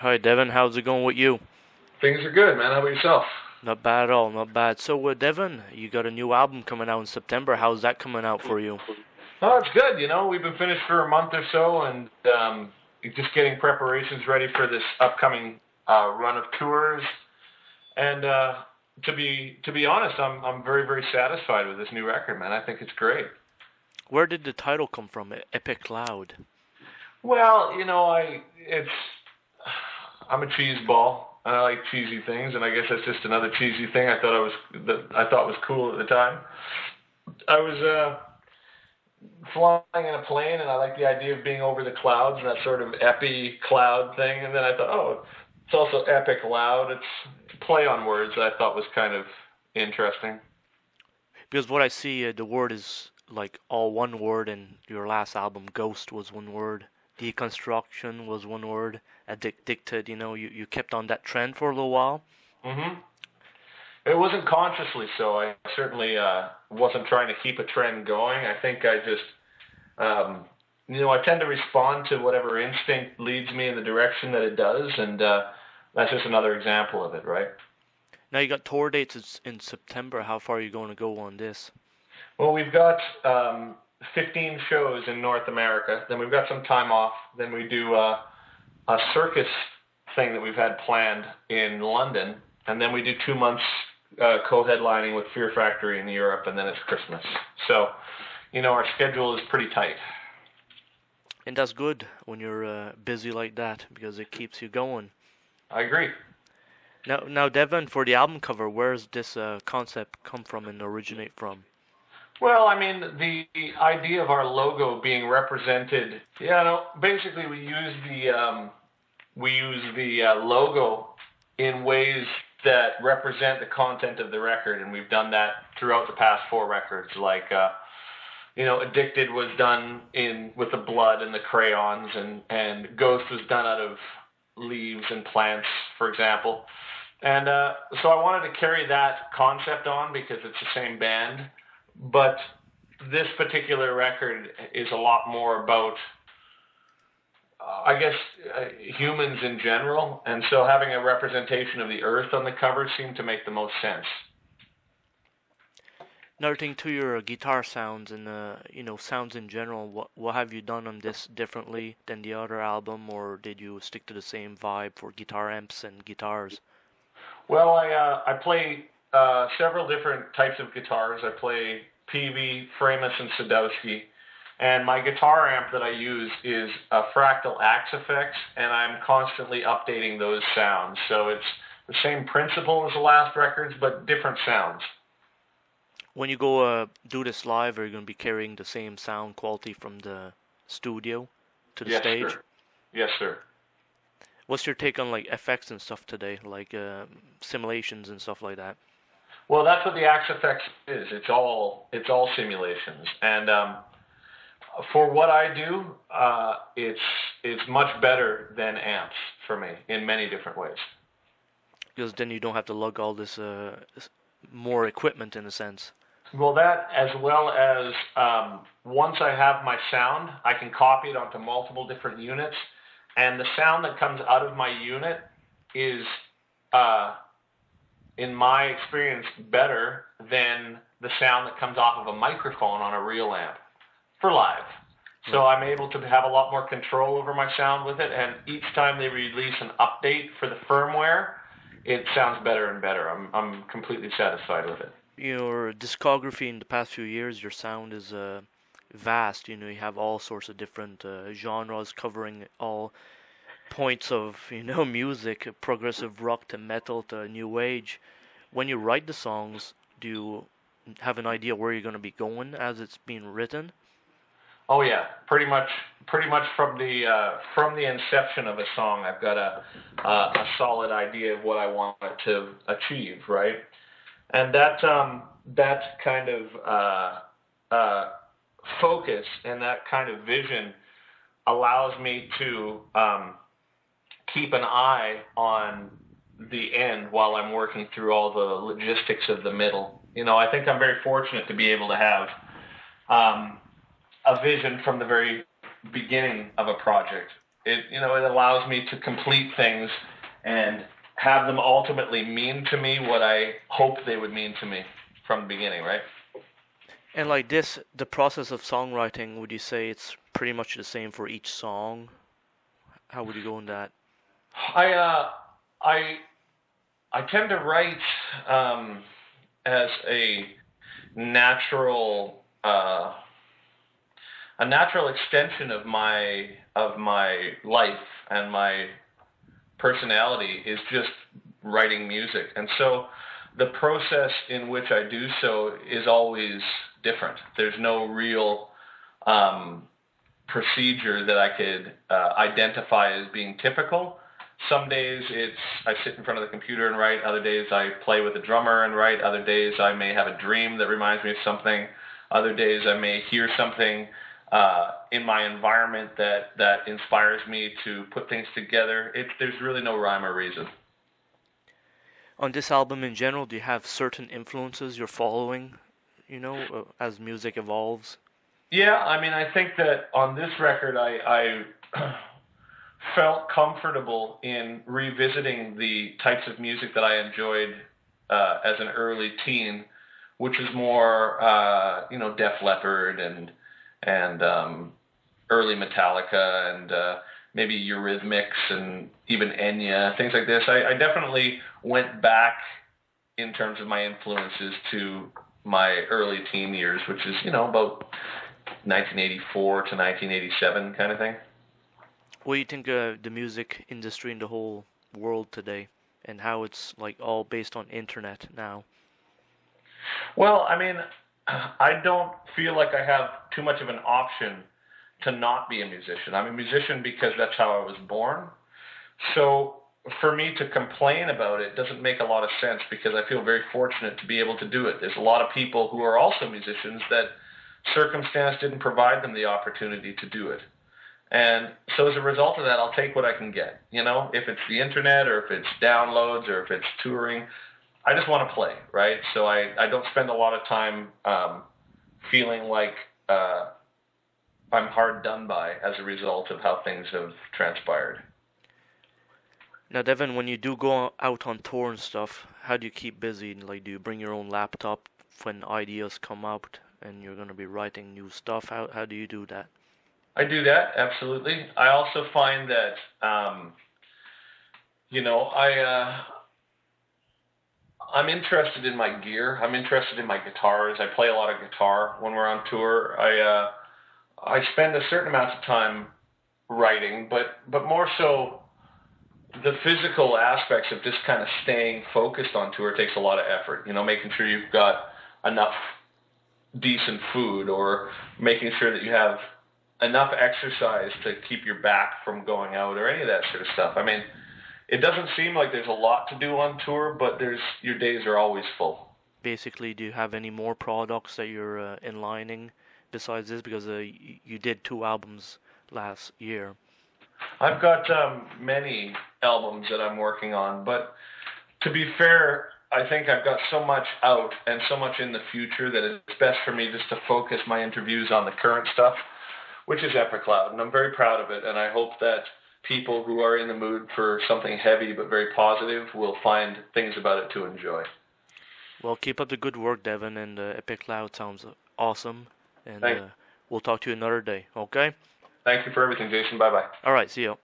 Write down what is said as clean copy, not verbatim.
Hi, Devin. How's it going with you? Things are good, man. How about yourself? Not bad at all. Not bad. So, Devin, you got a new album coming out in September. How's that coming out for you? Oh, it's good. We've been finished for a month or so, and just getting preparations ready for this upcoming run of tours. And to be honest, I'm very very satisfied with this new record, man. I think it's great. Where did the title come from? Epicloud. Well, I'm a cheese ball. I like cheesy things, and I guess that's just another cheesy thing I thought was cool at the time. I was flying in a plane, and I like the idea of being over the clouds and that sort of epi cloud thing. And then I thought, oh, it's also epic loud. It's a play on words that I thought was kind of interesting. Because what I see, the word is like all one word, and your last album, Ghost, was one word. Deconstruction was one word. Addicted, you kept on that trend for a little while. hmm It wasn't consciously so. I certainly wasn't trying to keep a trend going. I think I just, I tend to respond to whatever instinct leads me in the direction that it does, and that's just another example of it, right? Now you got tour dates in September. How far are you going to go on this? Well, we've got 15 shows in North America. Then we've got some time off. Then we do a circus thing that we've had planned in London, and then we do 2 months co-headlining with Fear Factory in Europe, and then it's Christmas. So, our schedule is pretty tight. And that's good when you're busy like that because it keeps you going. I agree. Now, Devin, for the album cover, where's this concept come from and originate from? Well, I mean, the idea of our logo being represented, basically we use the logo in ways that represent the content of the record, and we've done that throughout the past four records. Like, Addicted was done with the blood and the crayons, and Ghost was done out of leaves and plants, for example. And so I wanted to carry that concept on because it's the same band, but this particular record is a lot more about humans in general, and so having a representation of the earth on the cover seemed to make the most sense. Another thing to your guitar sounds and sounds in general. What have you done on this differently than the other album, or did you stick to the same vibe for guitar amps and guitars? Well, I play several different types of guitars. I play Peavey, Framus, and Sadowski. And my guitar amp that I use is a Fractal Axe Effects, and I'm constantly updating those sounds. So it's the same principle as the last records, but different sounds. When you go do this live, are you going to be carrying the same sound quality from the studio to the Yes, stage? sir. Yes, sir. What's your take on like effects and stuff today, like simulations and stuff like that? Well, that's what the Axe Effects is. It's all simulations, and for what I do, it's much better than amps for me in many different ways. Because then you don't have to lug all this more equipment in a sense. Well, that as well as once I have my sound, I can copy it onto multiple different units, and the sound that comes out of my unit is, in my experience, better than the sound that comes off of a microphone on a real amp for live. So I'm able to have a lot more control over my sound with it, and each time they release an update for the firmware, it sounds better and better. I'm completely satisfied with it. Your discography in the past few years, your sound is vast. You have all sorts of different genres covering all points of music, progressive rock to metal to new age. When you write the songs, do you have an idea where you're going to be going as it's being written? Oh yeah, pretty much from the inception of a song, I've got a solid idea of what I want it to achieve, right? And that kind of focus and that kind of vision allows me to keep an eye on the end while I'm working through all the logistics of the middle. I think I'm very fortunate to be able to have a vision from the very beginning of a project It allows me to complete things and have them ultimately mean to me what I hope they would mean to me from the beginning, right? And like this, the process of songwriting, would you say it's pretty much the same for each song? How would you go in that? I uh, I I tend to write as natural uh, a natural extension of my life and my personality is just writing music. And so the process in which I do so is always different. There's no real um, procedure that I could identify as being typical. Some days it's I sit in front of the computer and write. Other days I play with a drummer and write. Other days I may have a dream that reminds me of something. Other days I may hear something in my environment that inspires me to put things together. There's really no rhyme or reason. On this album in general, do you have certain influences you're following, as music evolves? Yeah, I mean, I think that on this record, I felt comfortable in revisiting the types of music that I enjoyed as an early teen, which is more, Def Leppard and early Metallica and maybe Eurythmics and even Enya, things like this. I definitely went back in terms of my influences to my early teen years, which is, about 1984 to 1987 kind of thing. What do you think of the music industry in the whole world today, and how it's like all based on internet now? Well, I mean, I don't feel like I have too much of an option to not be a musician. I'm a musician because that's how I was born. So for me to complain about it doesn't make a lot of sense because I feel very fortunate to be able to do it. There's a lot of people who are also musicians that circumstance didn't provide them the opportunity to do it. And so as a result of that, I'll take what I can get. If it's the internet or if it's downloads or if it's touring, I just want to play, right? So I don't spend a lot of time feeling like I'm hard done by as a result of how things have transpired. Now, Devin, when you do go out on tour and stuff, how do you keep busy? Like, do you bring your own laptop when ideas come out and you're going to be writing new stuff? How do you do that? I do that, absolutely. I also find that, you know, I, uh, I'm interested in my gear. I'm interested in my guitars. I play a lot of guitar when we're on tour. I spend a certain amount of time writing, but more so the physical aspects of just kind of staying focused on tour takes a lot of effort. Making sure you've got enough decent food or making sure that you have enough exercise to keep your back from going out or any of that sort of stuff. I mean, it doesn't seem like there's a lot to do on tour, but your days are always full. Basically, do you have any more products that you're inlining besides this? Because you did 2 albums last year. I've got many albums that I'm working on, but to be fair, I think I've got so much out and so much in the future that it's best for me just to focus my interviews on the current stuff, which is Epicloud, and I'm very proud of it, and I hope that people who are in the mood for something heavy but very positive will find things about it to enjoy. Well, keep up the good work, Devin, and Epicloud sounds awesome, and Thank, we'll talk to you another day, okay? thank you for everything, Jason. Bye-bye. All right, see you.